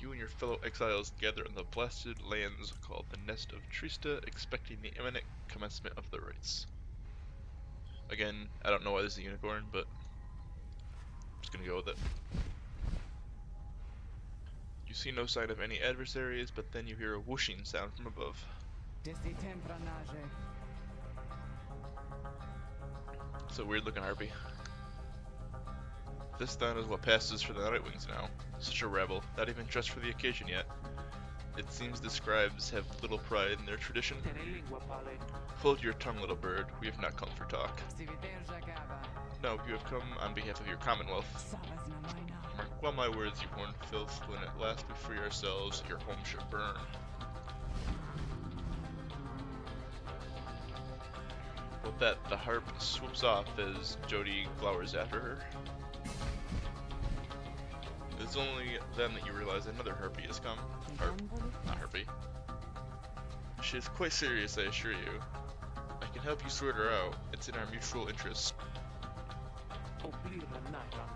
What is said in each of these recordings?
You and your fellow exiles gather in the blasted lands called the Nest of Trista, expecting the imminent commencement of the rites. Again, I don't know why this is a unicorn, but I'm just gonna go with it. You see no sign of any adversaries, but then you hear a whooshing sound from above. It's a weird looking harpy. This then is what passes for the Nightwings now. Such a rebel, not even dressed for the occasion yet. It seems the scribes have little pride in their tradition. Hold your tongue, little bird, we have not come for talk. No, you have come on behalf of your commonwealth. Mark well my words, you horned filth, when at last we free ourselves, your home shall burn. With that, the harp swoops off as Jody glowers after her. It's only then that you realize another harpy has come. Not harpy. She is quite serious, I assure you. I can help you sort her out. It's in our mutual interest.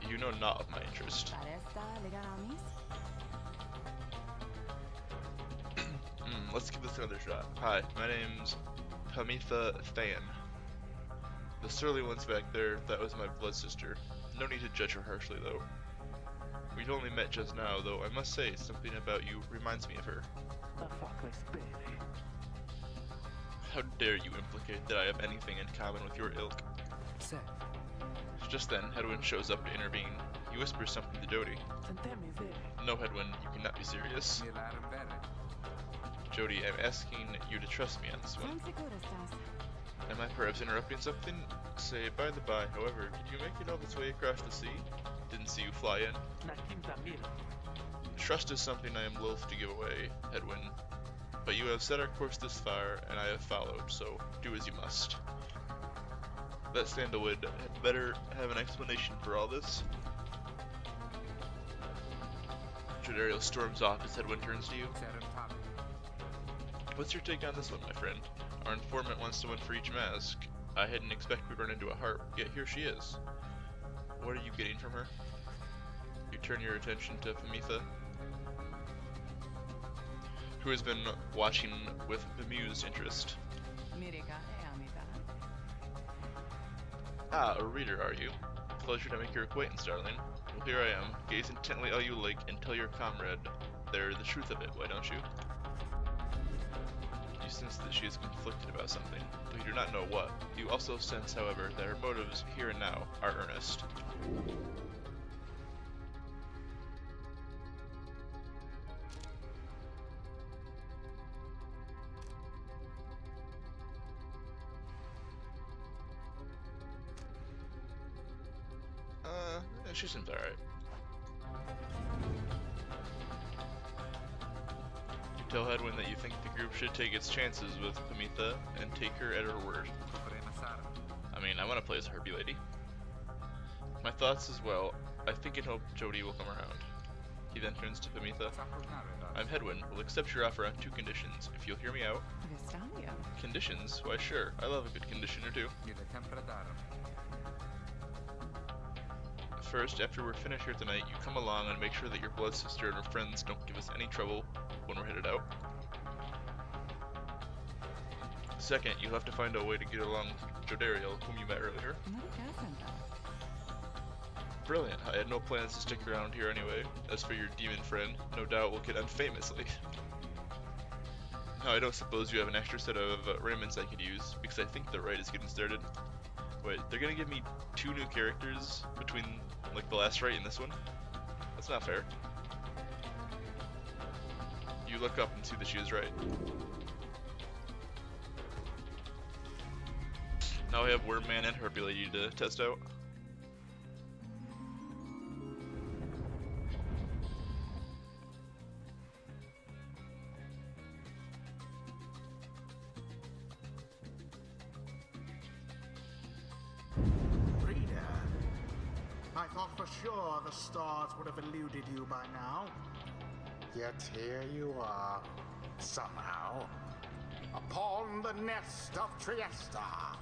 You know not of my interest. Let's give this another shot. Hi, my name's Pamitha Thayan. The surly one's back there, that was my blood sister. No need to judge her harshly, though. We'd only met just now, though I must say, something about you reminds me of her. How dare you implicate that I have anything in common with your ilk? Just then, Hedwyn shows up to intervene. He whispers something to Jody. No, Hedwyn, you cannot be serious. Jody, I'm asking you to trust me on this one. Am I perhaps interrupting something? Say, by the by, however, did you make it all this way across the sea? Didn't see you fly in. Trust is something I am loath to give away, Hedwyn. But you have set our course this far, and I have followed, so do as you must. That Sandalwood had better have an explanation for all this. Jodariel storms off as Hedwyn turns to you. What's your take on this one, my friend? Our informant wants to win for each mask. I hadn't expected we'd run into a harp, yet here she is. What are you getting from her? You turn your attention to Pamitha, who has been watching with bemused interest. Ah, a reader, are you? Pleasure to make your acquaintance, darling. Well, here I am. Gaze intently all you like, and tell your comrade there the truth of it, why don't you? You sense that she is conflicted about something, though you do not know what. You also sense, however, that her motives, here and now, are earnest. She seems alright. You tell Hedwyn that you think the group should take its chances with Pamitha and take her at her word. I mean, I want to play as a harpy lady. My thoughts as well. I think and hope Jody will come around. He then turns to Pamitha. I'm Hedwyn. Will accept your offer on 2 conditions. If you'll hear me out. Conditions? Why sure. I love a good condition or two. First, after we're finished here tonight, you come along and make sure that your blood sister and her friends don't give us any trouble when we're headed out. Second, you'll have to find a way to get along with Jodariel, whom you met earlier. Brilliant. I had no plans to stick around here anyway. As for your demon friend, no doubt we'll get on famously. Now, I don't suppose you have an extra set of raiments I could use, because I think the rite is getting started. Wait, they're gonna give me 2 new characters between, like, the last rite and this one? That's not fair. You look up and see that she is right. Now I have Wormman and Harpy Lady to test out. I thought for sure the stars would have eluded you by now. Yet here you are, somehow, upon the nest of Triesta.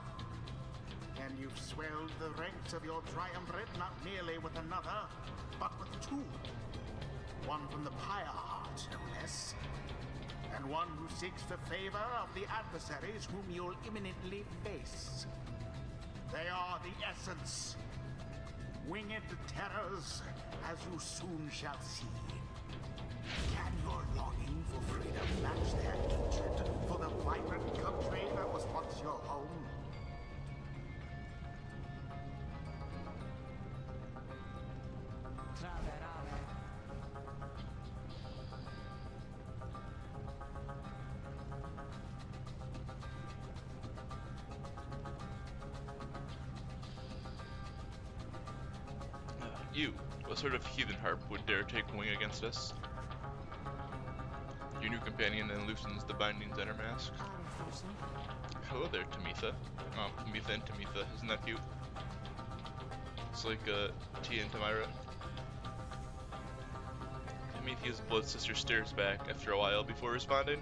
And you've swelled the ranks of your triumvirate not merely with another, but with two. One from the Pyre heart, no less. And one who seeks the favor of the adversaries whom you'll imminently face. They are the essence. Winged terrors, as you soon shall see. Can your longing for freedom match their hatred for the vibrant country that was once your home? You, what sort of heathen harp would dare take wing against us? Your new companion then loosens the bindings on her mask. Hello there, Tamitha. Oh, Tamitha and Tamitha, isn't that cute? It's like Tia and Tamira. Tamitha's blood sister stares back after a while before responding.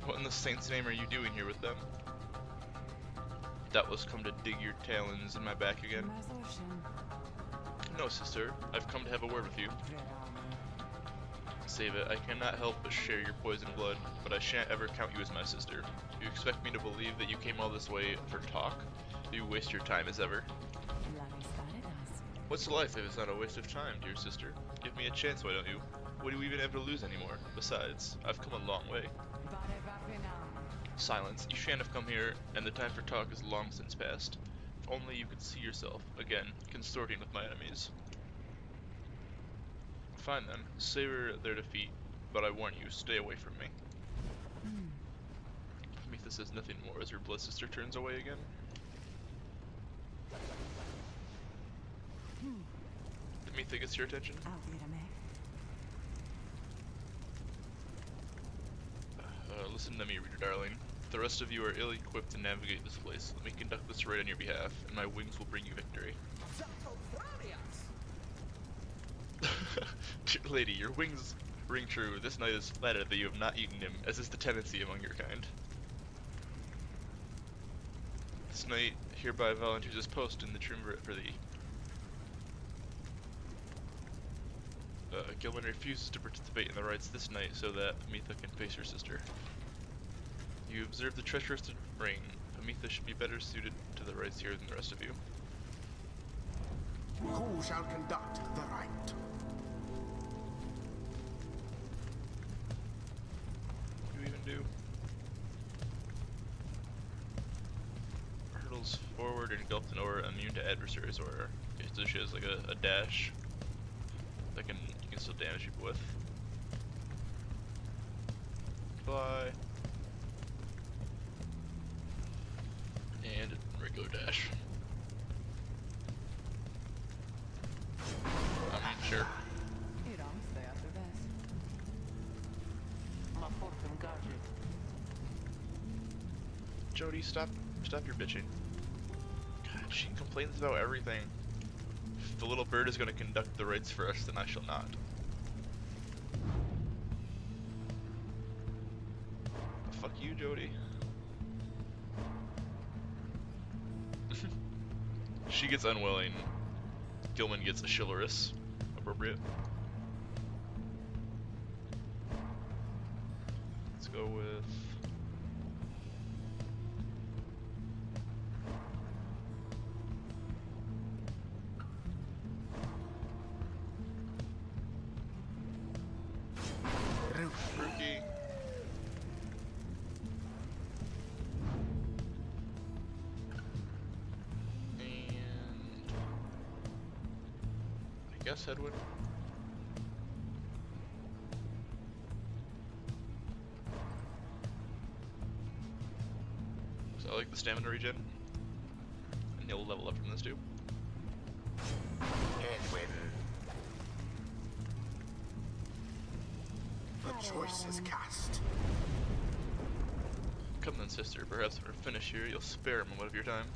What in the saint's name are you doing here with them? Doubtless come to dig your talons in my back again. No, sister, I've come to have a word with you. Save it, I cannot help but share your poison blood, but I shan't ever count you as my sister. You expect me to believe that you came all this way for talk? You waste your time as ever. What's life if it's not a waste of time, dear sister? Give me a chance, why don't you? What do you even have to lose anymore? Besides, I've come a long way. Silence, you shan't have come here, and the time for talk is long since past. If only you could see yourself, again, consorting with my enemies. Fine then, savor their defeat, but I warn you, stay away from me. Tamitha says nothing more as her blood sister turns away again. Tamitha gets your attention. Listen to me, reader darling. The rest of you are ill-equipped to navigate this place. Let me conduct this raid on your behalf, and my wings will bring you victory. Dear lady, your wings ring true. This knight is flattered that you have not eaten him, as is the tendency among your kind. This knight hereby volunteers his post in the triumvirate for thee. Gilman refuses to participate in the rites this night so that Tamitha can face her sister. You observe the treacherous ring. Tamitha should be better suited to the rites here than the rest of you. Who shall conduct the rite? What do you even do? Hurdles forward and engulfed in aura immune to adversaries aura. Okay, so she has like a dash that you can still damage people with. Fly. And a regular dash. I mean, sure. Jody, stop your bitching. God, she complains about everything. If the little bird is going to conduct the rites for us, then I shall not. Fuck you, Jody. She gets unwilling. Gilman gets a chivalrous. Appropriate. Let's go with... Rookie. And... I guess Hedwig. So I like the stamina regen. And he'll level up from this too. Edwin. The choice is cast. Come then, sister. Perhaps when we're finished here, you'll spare a moment of your time.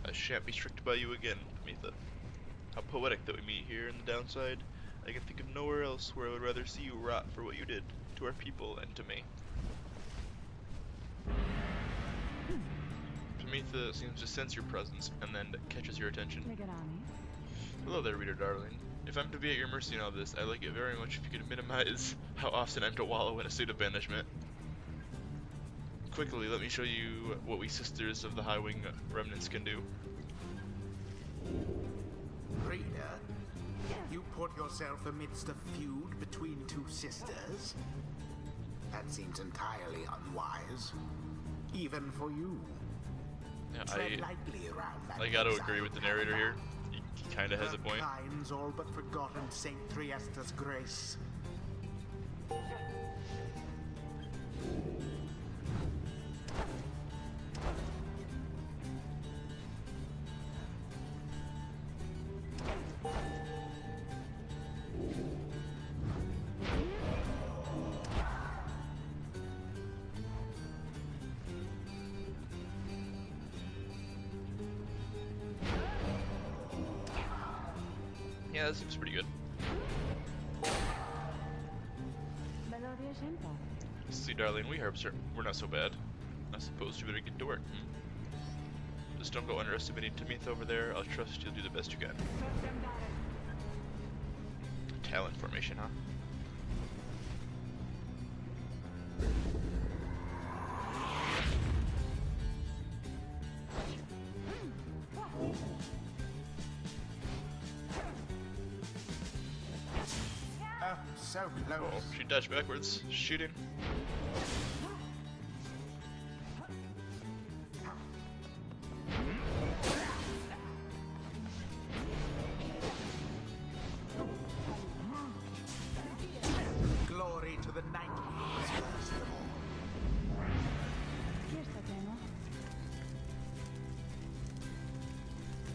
I shan't be tricked by you again, Tamitha. How poetic that we meet here in the downside. I can think of nowhere else where I would rather see you rot for what you did to our people and to me. Pamitha seems to sense your presence and then catches your attention. Hello there, reader darling. If I'm to be at your mercy in all this, I'd like it very much if you could minimize how often I'm to wallow in a state of banishment. Quickly, let me show you what we sisters of the High Wing remnants can do. Reader, you put yourself amidst a feud between two sisters? That seems entirely unwise, even for you. Yeah, Tread lightly around that I gotta agree exile, with the narrator here. He kinda has a point. Kind's all but forgotten Saint Triesta's grace. Yeah, that seems pretty good. See, darling, we're not so bad. I suppose you better get to work. Just don't go underestimating Tamitha over there. I'll trust you'll do the best you can. Talent formation, huh? So close. Oh, she dodged backwards. Shooting. Glory to the Night Wings first of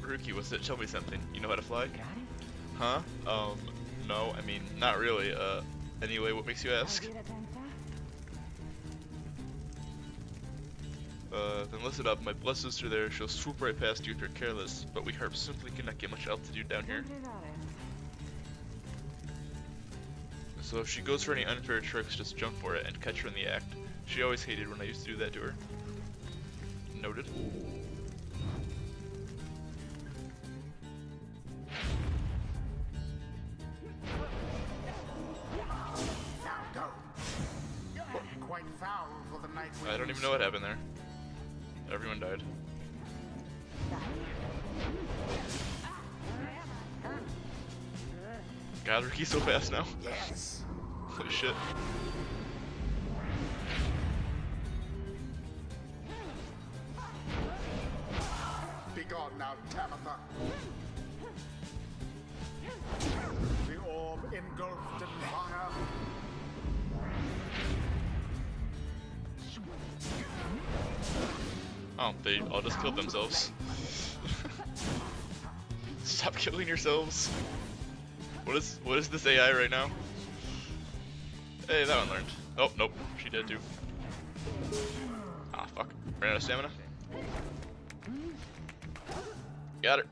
all. Ruki, what's it? Tell me something. You know how to fly? Huh? No, I mean, not really. Anyway, what makes you ask? Then listen up. My blessed sister there, she'll swoop right past you if you're careless, but we harps simply cannot get much altitude down here. So if she goes for any unfair tricks, just jump for it and catch her in the act. She always hated when I used to do that to her. Noted. I don't even know what happened there. Everyone died. God, Ricky's so fast now. Yes. Holy shit. Be gone now, Tabitha. The orb engulfed in fire. Oh, they all just killed themselves. Stop killing yourselves. What is this AI right now? Hey, that one learned. Oh, nope, she did too. Ah, fuck. Ran out of stamina. Got her.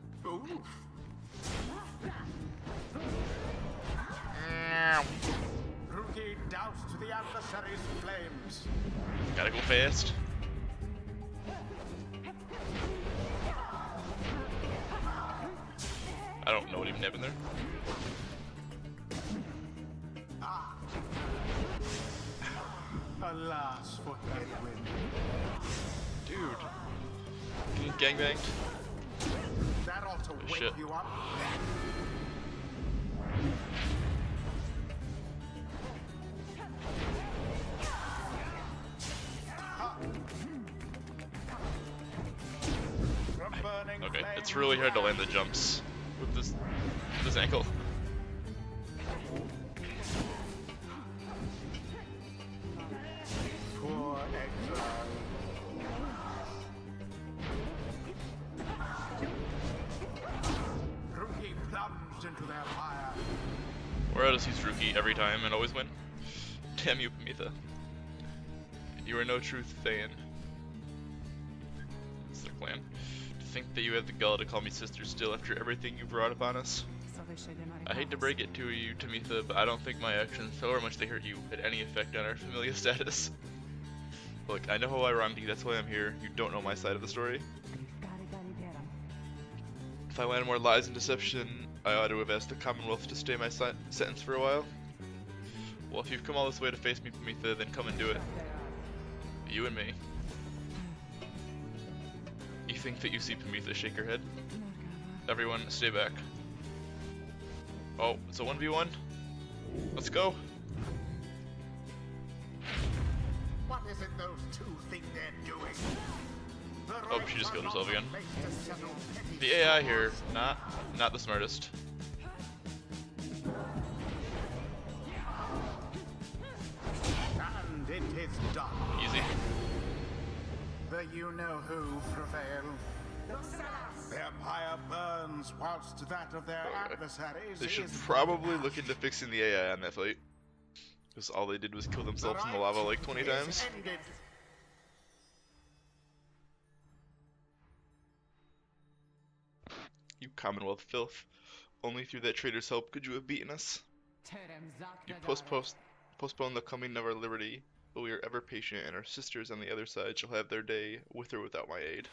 Ruki doused the adversary's flames. Gotta go fast. I don't know what even happened there. Alas for Edwin. Dude. Getting gangbanged? That ought to wake Shit. you up. Okay, it's really hard to land the jumps with this ankle. Poor exile. Ruki plunged into their fire. Or I'll just use Ruki every time and always win. Damn you, Pamitha. You are no truth fan. It's their clan. To think that you have the gall to call me sister still after everything you brought upon us. I hate to break it to you, Tamitha, but I don't think my actions, however much they hurt you, had any effect on our familial status. Look, I know how I wronged you, that's why I'm here. You don't know my side of the story. If I wanted more lies and deception, I ought to have asked the Commonwealth to stay my sentence for a while. Well, if you've come all this way to face me, Pamitha, then come and do it. You and me. You think that you see Pamitha shake her head? Everyone, stay back. Oh, it's a 1v1? Let's go! What is it those two think they're doing? Oh, she just killed herself again. The AI here, not the smartest. And it is done. Easy. The you-know-who prevail. Their pyre burns whilst that of their adversaries They should is probably look into fixing the AI on that fight. Because all they did was kill themselves in the lava like 20 times. ended. You Commonwealth filth. Only through that traitor's help could you have beaten us. You postpone the coming of our liberty, but we are ever patient, and our sisters on the other side shall have their day, with or without my aid.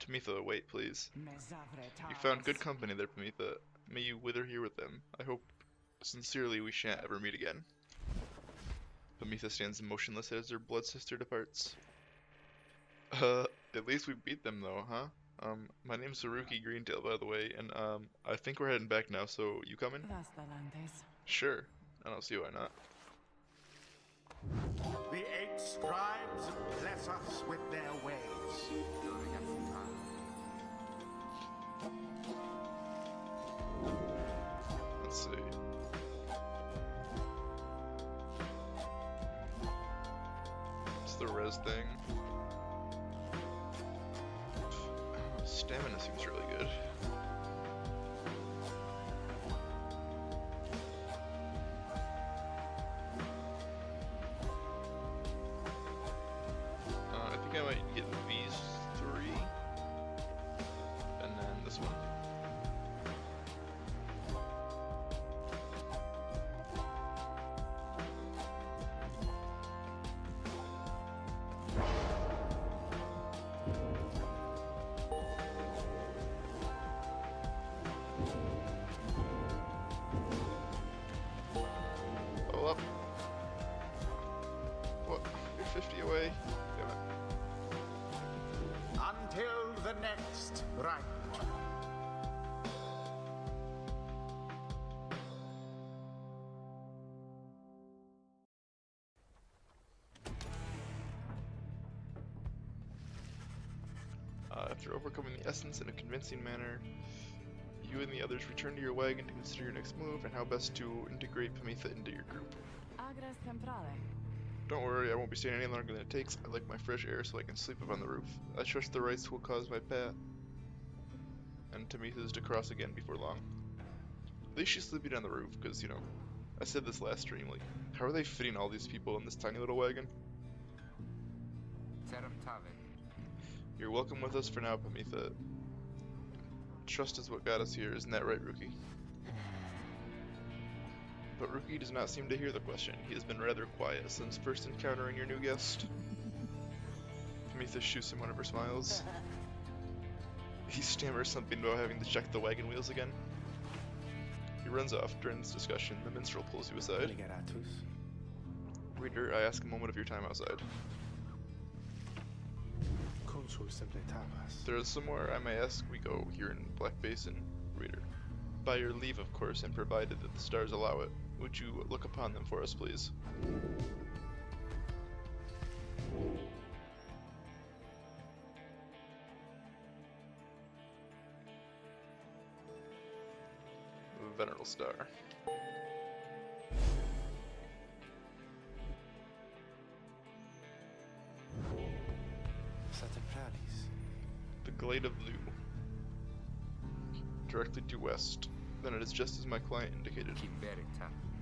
Pamitha, wait, please. You found good company there, Pamitha. May you wither here with them. I hope sincerely we shan't ever meet again. Pamitha stands motionless as her blood sister departs. At least we beat them though, huh? My name's Haruki Greentail, by the way, and I think we're heading back now, so you coming? Sure. I don't see why not. The 8 scribes bless us with their ways. Let's see. It's the res thing. Stamina seems really good. I think I might get these 3. And then this one. Level up. What? You're 50 away. Damn it. Until the next round. After overcoming the essence in a convincing manner, you and the others return to your wagon to consider your next move and how best to integrate Pamitha into your group. Don't worry, I won't be staying any longer than it takes. I like my fresh air so I can sleep up on the roof. I trust the rites will cause my path and Pamitha's to cross again before long. At least she's sleeping on the roof, because, you know, I said this last stream, like, how are they fitting all these people in this tiny little wagon? You're welcome with us for now, Pamitha. Trust is what got us here, isn't that right, Rookie? But Rookie does not seem to hear the question. He has been rather quiet since first encountering your new guest. Pamitha shoots him one of her smiles. He stammers something about having to check the wagon wheels again. He runs off. During this discussion, the minstrel pulls you aside. Reader, I ask a moment of your time outside. There is somewhere I may ask we go here in Black Basin, Reader. By your leave, of course, and provided that the stars allow it. Would you look upon them for us, please? Venerable star. The Glade of Lu. Directly due west. Then it is just as my client indicated.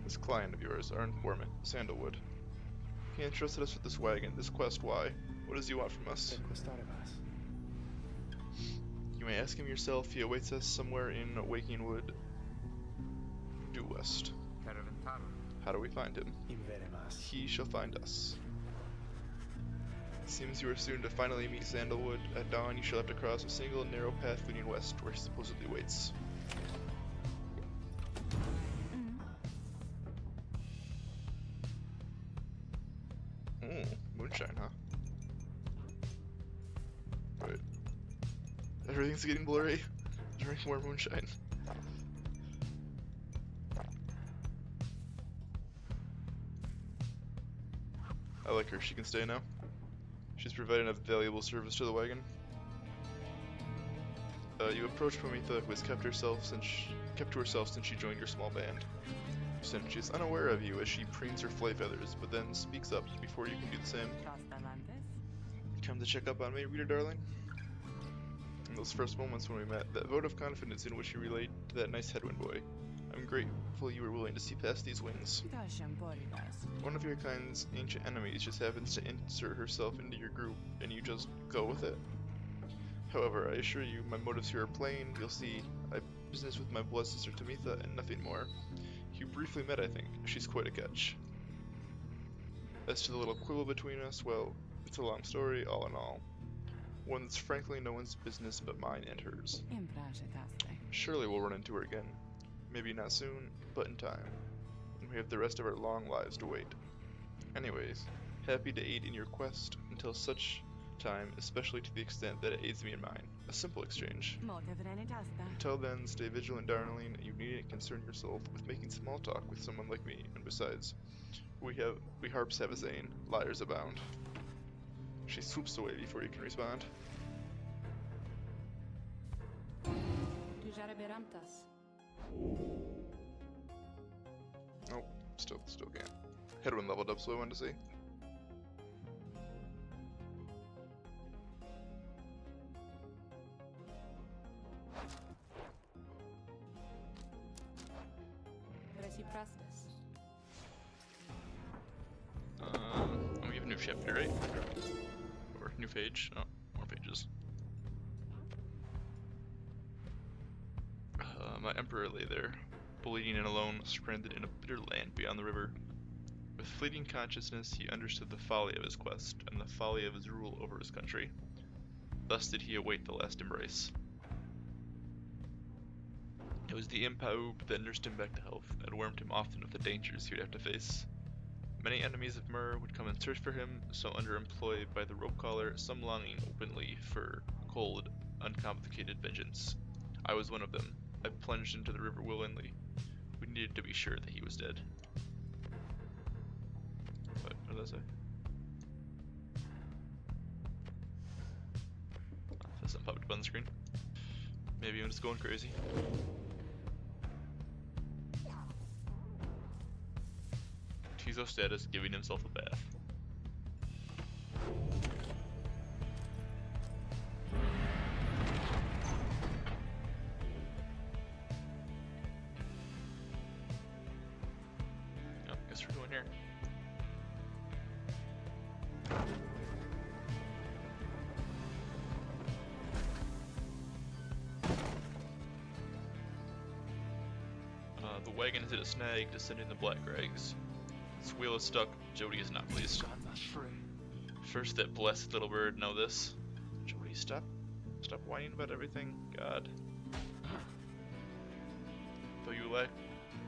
This client of yours, our informant, Sandalwood. He entrusted us with this wagon, this quest. Why? What does he want from us? You may ask him yourself. He awaits us somewhere in Waking Wood, due west. How do we find him? He shall find us. Seems you are soon to finally meet Sandalwood. At dawn, you shall have to cross a single narrow path leading west, where he supposedly waits. Moonshine, huh? Wait. Everything's getting blurry. Drink more moonshine. I like her. She can stay now. She's providing a valuable service to the wagon. You approach Prometha, who has kept to herself since she joined your small band. She is unaware of you as she preens her flight feathers, but then speaks up before you can do the same. Come to check up on me, reader darling? In those first moments when we met, that vote of confidence in which you relayed to that nice headwind boy. I'm grateful you were willing to see past these wings. One of your kind's ancient enemies just happens to insert herself into your group, and you just go with it. However, I assure you, my motives here are plain. You'll see, I have business with my blood sister Tamitha, and nothing more. You briefly met, I think. She's quite a catch. As to the little quibble between us, well, it's a long story, all in all. One that's frankly no one's business but mine and hers. Surely we'll run into her again. Maybe not soon, but in time. And we have the rest of our long lives to wait. Anyways, happy to aid in your quest until such time, especially to the extent that it aids me in mine. A simple exchange. Until then, stay vigilant, darling. You needn't concern yourself with making small talk with someone like me. And besides, we harps have a saying, liars abound. She swoops away before you can respond. Nope, still can't. Headwind leveled up, so I wanted to see. We have a new chapter, right? Or new page? No, more pages. My emperor lay there, bleeding and alone, stranded in a bitter land beyond the river. With fleeting consciousness, he understood the folly of his quest and the folly of his rule over his country. Thus did he await the last embrace. It was the Impaub that nursed him back to health and warned him often of the dangers he would have to face. Many enemies of Myr would come and search for him, some underemployed by the rope collar, some longing openly for cold, uncomplicated vengeance. I was one of them. I plunged into the river willingly. We needed to be sure that he was dead. What did I say? That's something popped up on the screen. Maybe I'm just going crazy. Tizo status giving himself a bath. Oh, guess we're going here. The wagon has hit a snag, descending the black crags. Its wheel is stuck. Jody is not pleased. First that blessed little bird know this. Jody, stop whining about everything. God. Though you lack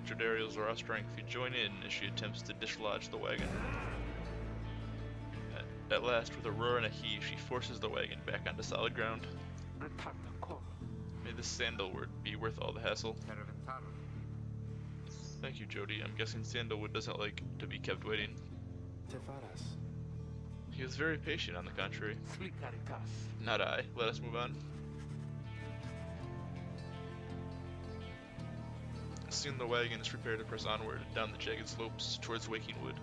Jodariel's raw strength, you join in as she attempts to dislodge the wagon. At last, with a roar and a heave, she forces the wagon back onto solid ground. May this sandalwood be worth all the hassle. Thank you, Jody. I'm guessing Sandalwood doesn't like to be kept waiting. He was very patient, on the contrary. Not I. Let us move on. Soon the wagon is prepared to press onward down the jagged slopes towards Waking Wood.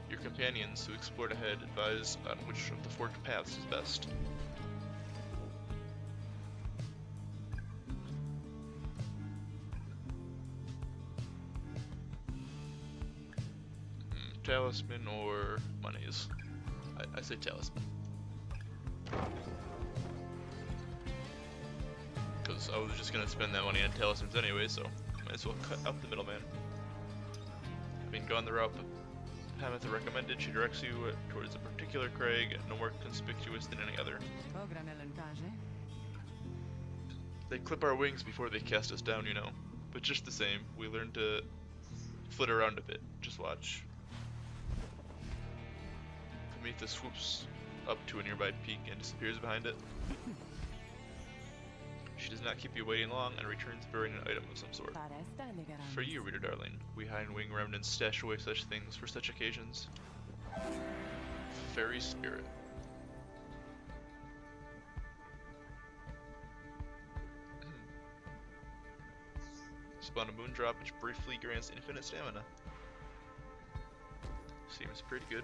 Your companions who explored ahead advise on which of the forked paths is best. Talisman or monies? I say talisman. Because I was just gonna spend that money on talismans anyway, so might as well cut out the middleman. Having gone the route Pamitha recommended, she directs you towards a particular crag, no more conspicuous than any other. They clip our wings before they cast us down, you know. But just the same, we learn to flit around a bit. Just watch. Pamitha swoops up to a nearby peak and disappears behind it. She does not keep you waiting long and returns bearing an item of some sort. For you, reader darling, we hind wing remnants stash away such things for such occasions. Fairy spirit. Spawn a moon drop which briefly grants infinite stamina. Seems pretty good.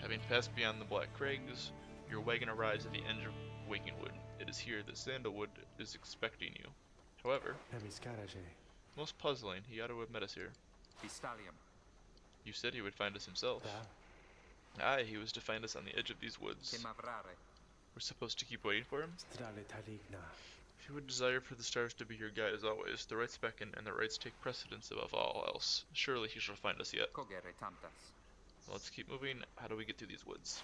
Having passed beyond the Black Crags, your wagon arrives at the edge of Wakingwood. It is here that Sandalwood is expecting you. However, most puzzling, he ought to have met us here. You said he would find us himself. Aye, he was to find us on the edge of these woods. We're supposed to keep waiting for him? If you would desire for the stars to be your guide as always, the rights beckon and the rights take precedence above all else. Surely he shall find us yet. Let's keep moving. How do we get through these woods?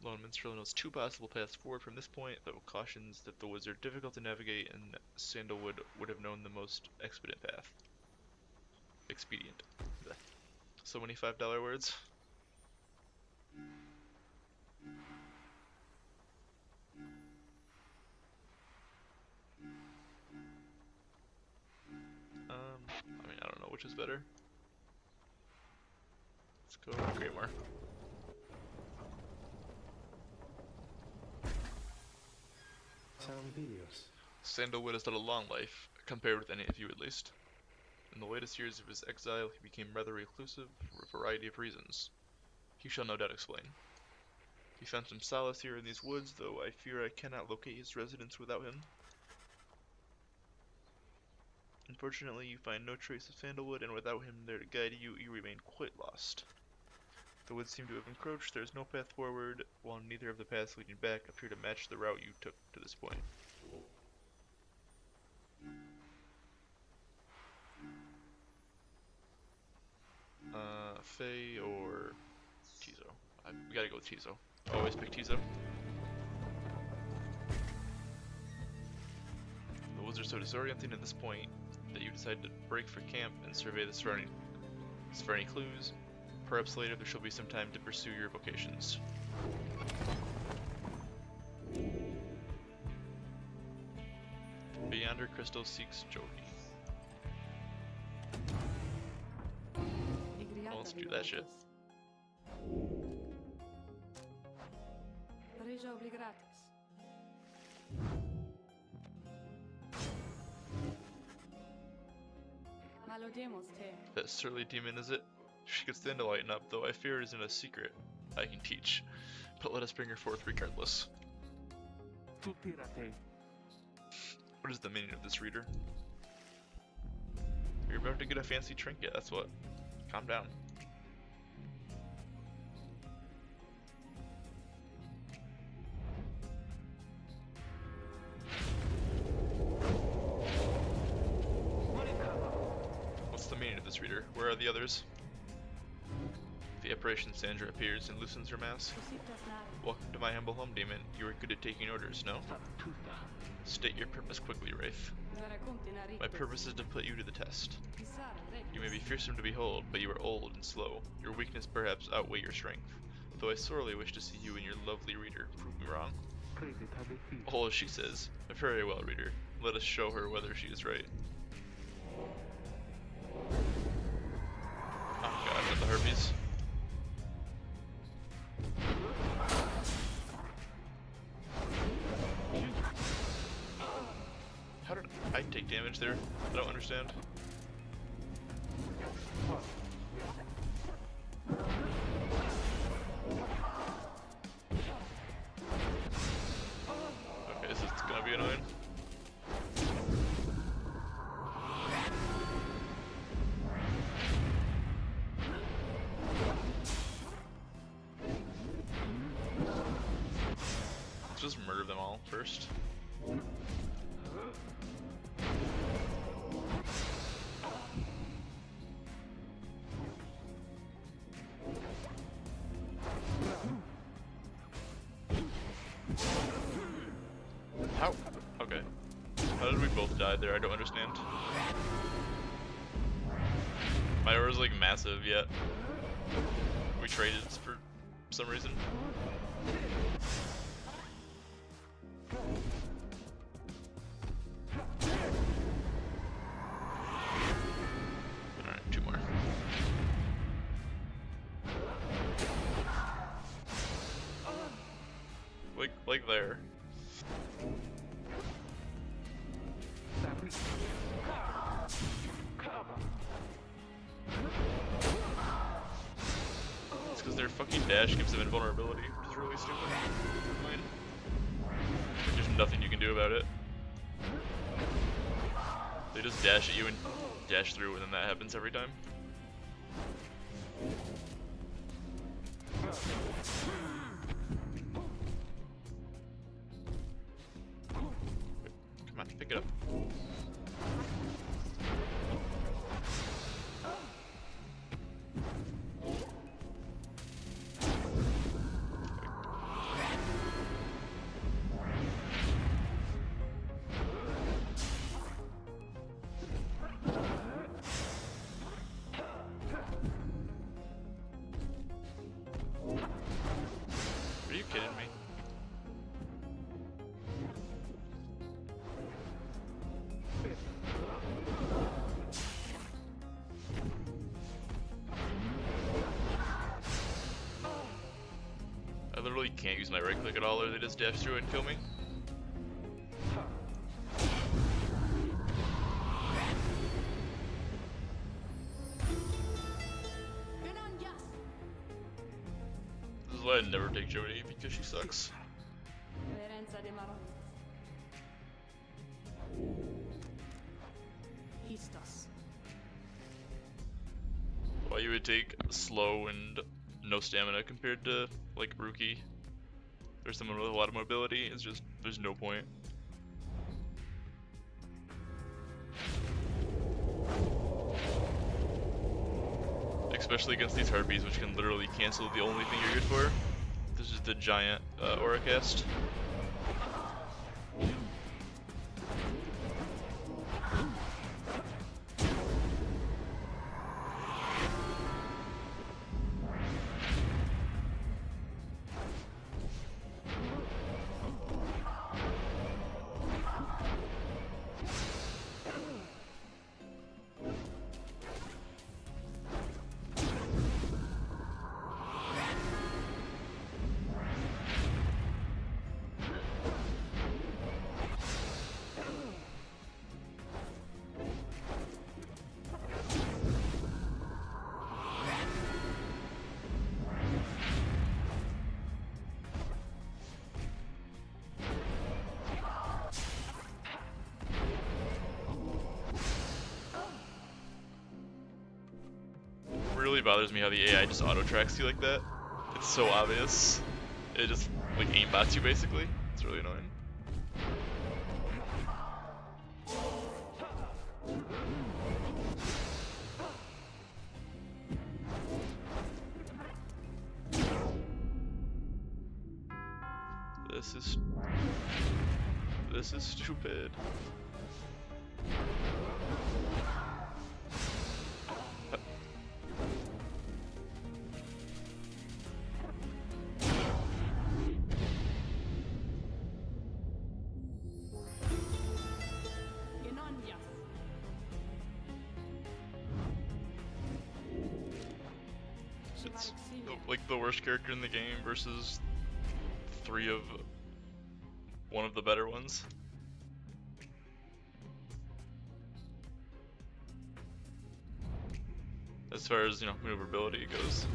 Lone Minstrel knows two possible paths forward from this point, though cautions that the woods are difficult to navigate and Sandalwood would have known the most expedient path. Expedient. Blech. So many $5 words. I mean, I don't know which is better. Let's go Greymore. Sandalwood has led a long life, compared with any of you at least. In the latest years of his exile, he became rather reclusive for a variety of reasons. He shall no doubt explain. He found some solace here in these woods, though I fear I cannot locate his residence without him. Unfortunately, you find no trace of Sandalwood, and without him there to guide you, you remain quite lost. The woods seem to have encroached, there is no path forward, while neither of the paths leading back appear to match the route you took to this point. Faye or Tizo? We gotta go with Tizo. Always pick Tizo. The woods are so disorienting at this point that you decide to break for camp and survey the surroundings for any clues. Perhaps later there shall be some time to pursue your vocations. Beyonder Crystal seeks Jody. Well, let's do that shit. That surly demon, is it? She could stand to lighten up, though I fear it isn't a secret I can teach. But let us bring her forth regardless. What is the meaning of this, reader? You're about to get a fancy trinket, that's what. Calm down. What's the meaning of this, reader? Where are the others? The apparition Sandra appears and loosens her mask. Welcome to my humble home, demon. You are good at taking orders, no? State your purpose quickly, Wraith. My purpose is to put you to the test. You may be fearsome to behold, but you are old and slow. Your weakness perhaps outweigh your strength. Though I sorely wish to see you and your lovely reader prove me wrong. Oh, as she says. Very well, reader. Let us show her whether she is right. Oh god, not the herpes. How did I take damage there? I don't understand. Okay, this is gonna be annoying. first. How? Okay. How did we both die there? I don't understand. My aura's like massive yet. We traded for some reason. Alright, 2 more. Like there. It's because their fucking dash gives them invulnerability, which is really stupid. There's just nothing you can do about it. They just dash at you and dash through, and then that happens every time. Come on, pick it up. Are you kidding me? I literally can't use my right click at all, or they just dash through it and kill me. This is why I never take Jody, because she sucks. Why you would take slow and no stamina compared to like Rookie or someone with a lot of mobility? It's just, there's no point. Especially against these harpies, which can literally cancel the only thing you're good for. This is the giant aura cast. Really bothers me how the AI just auto tracks you like that. It's so obvious. It just like aimbots you basically. It's really annoying. This is stupid. It's like the worst character in the game versus one of the better ones. As far as, maneuverability goes.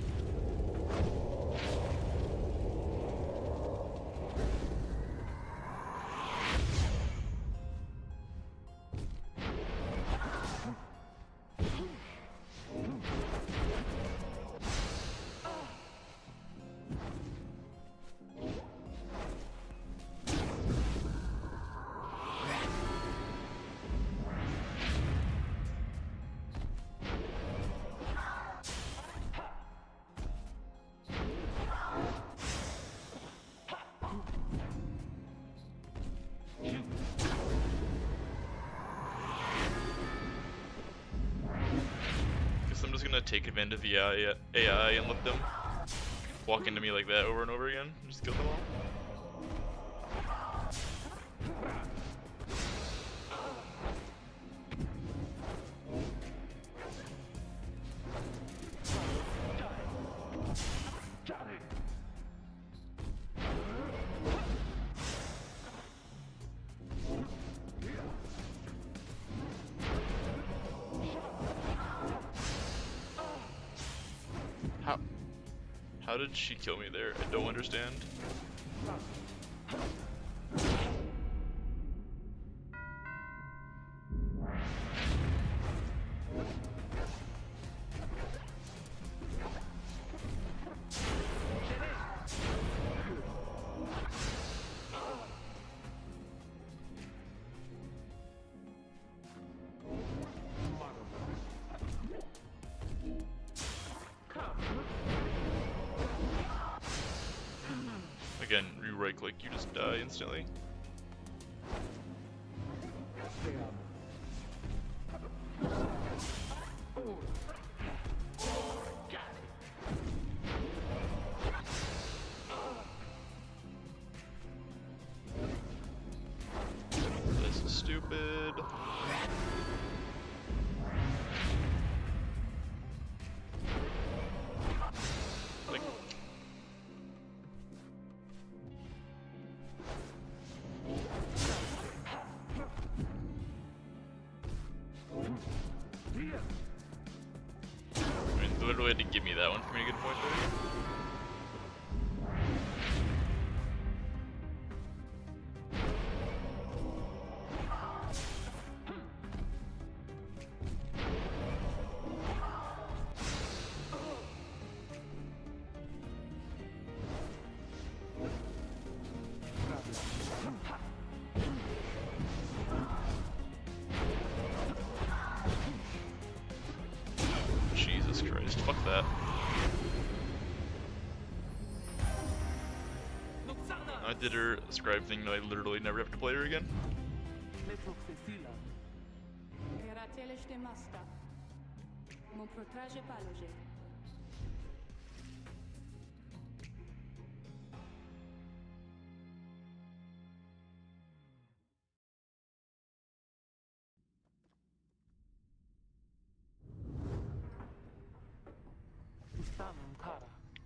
gonna take advantage of the AI and let them walk into me like that over and over again. Just kill them all. How did she kill me there? I don't understand. Again, you right click, you just die instantly. This is stupid. Like, I mean, they literally had to give me that one for me to get a point there. Jesus Christ, fuck that. I did her scribe thing that I literally never have to play her again.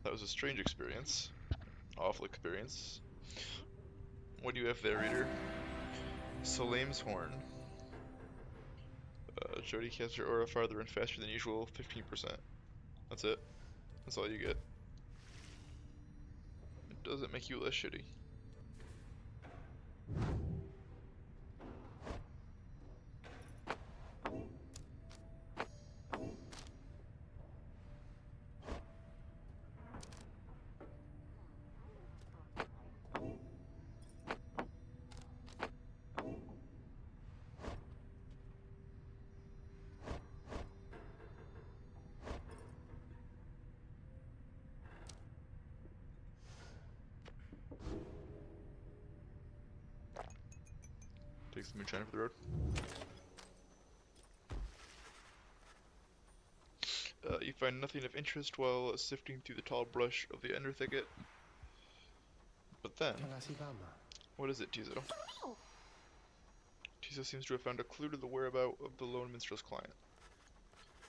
That was a strange experience. Awful experience. What do you have there, reader? Salem's Horn. Jody casts her aura farther and faster than usual, 15%. That's it. That's all you get. It doesn't make you less shitty. Takes the moonshine for the road. You find nothing of interest while sifting through the tall brush of the ender thicket. But then, what is it, Tizo? Tizo seems to have found a clue to the whereabouts of the lone minstrel's client.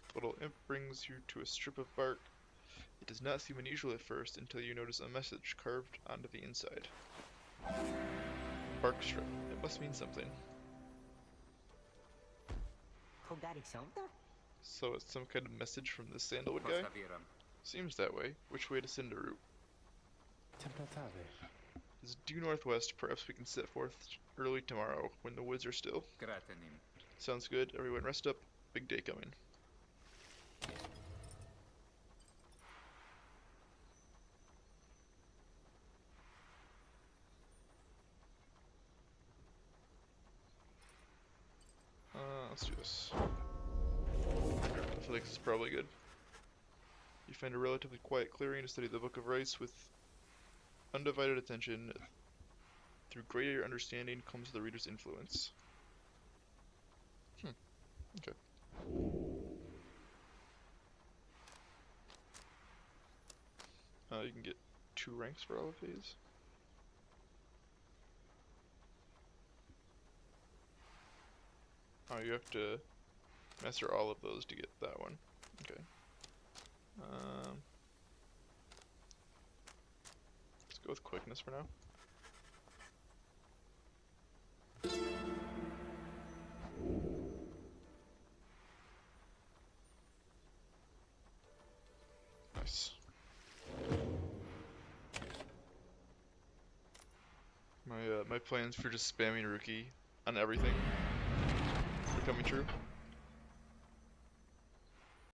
The little imp brings you to a strip of bark. It does not seem unusual at first until you notice a message carved onto the inside. Bark strip. It must mean something. So it's some kind of message from this sandalwood guy? Seems that way. Which way to send a route? It's due northwest. Perhaps we can set forth early tomorrow, when the woods are still. Sounds good. Everyone rest up. Big day coming. Let's do this. I feel like this is probably good. You find a relatively quiet clearing to study the Book of Rites with undivided attention. Through greater understanding comes the reader's influence. Okay. You can get 2 ranks for all of these. Oh, you have to master all of those to get that one. Okay. Let's go with quickness for now. Nice. My plans for just spamming Rookie on everything are coming true.